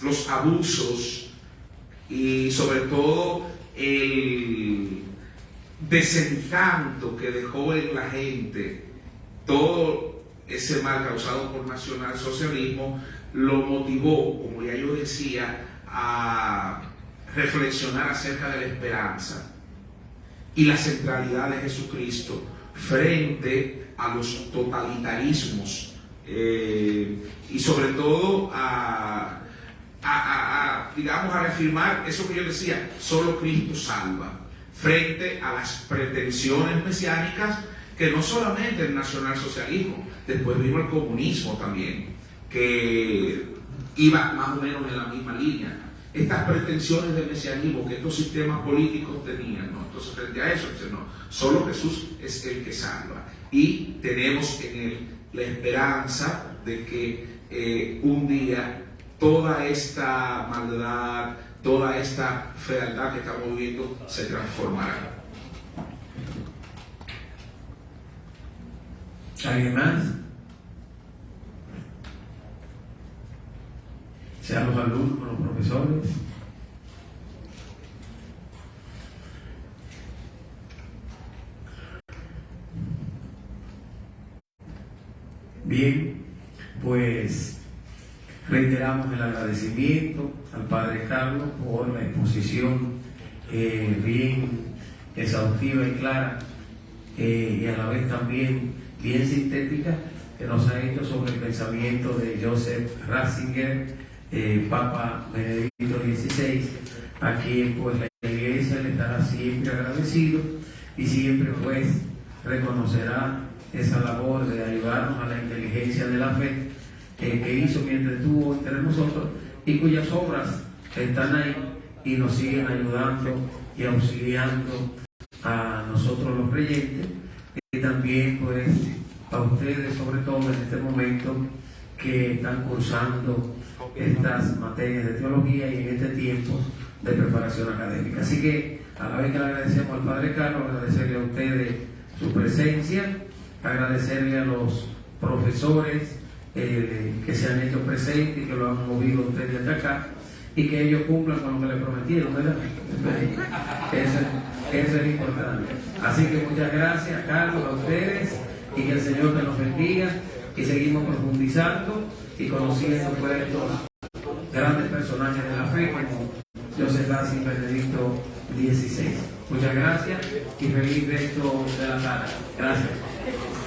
los abusos y sobre todo el desencanto que dejó en la gente todo ese mal causado por nacionalsocialismo lo motivó, como ya yo decía, a reflexionar acerca de la esperanza y la centralidad de Jesucristo frente a los totalitarismos, y sobre todo digamos, a reafirmar eso que yo decía, solo Cristo salva, frente a las pretensiones mesiánicas que no solamente el nacionalsocialismo, después vino el comunismo también, que iba más o menos en la misma línea. Estas pretensiones de mesianismo que estos sistemas políticos tenían, ¿no? Entonces, frente a eso, no, solo Jesús es el que salva. Y tenemos en él la esperanza de que un día toda esta maldad, toda esta fealdad que estamos viviendo se transformará. ¿Alguien más? Sean los alumnos, los profesores. Bien, pues reiteramos el agradecimiento al Padre Carlos por la exposición bien exhaustiva y clara, y a la vez también bien sintética, que nos ha hecho sobre el pensamiento de Joseph Ratzinger, Papa Benedicto XVI, a quien pues la Iglesia le estará siempre agradecido y siempre pues reconocerá esa labor de ayudarnos a la inteligencia de la fe que hizo mientras estuvo entre nosotros, y cuyas obras están ahí y nos siguen ayudando y auxiliando a nosotros los creyentes, y también pues a ustedes, sobre todo en este momento que están cursando estas materias de teología y en este tiempo de preparación académica. Así que a la vez que le agradecemos al Padre Carlos, agradecerle a ustedes su presencia, agradecerle a los profesores que se han hecho presentes y que lo han movido ustedes hasta acá, y que ellos cumplan con lo que les prometieron, ¿verdad? Eso es importante. Así que muchas gracias, Carlos, a ustedes, y que el Señor te los bendiga, y seguimos profundizando y conociendo pues estos grandes personajes de la fe como Joseph Ratzinger y Benedicto XVI. Muchas gracias y feliz resto de la tarde. Gracias.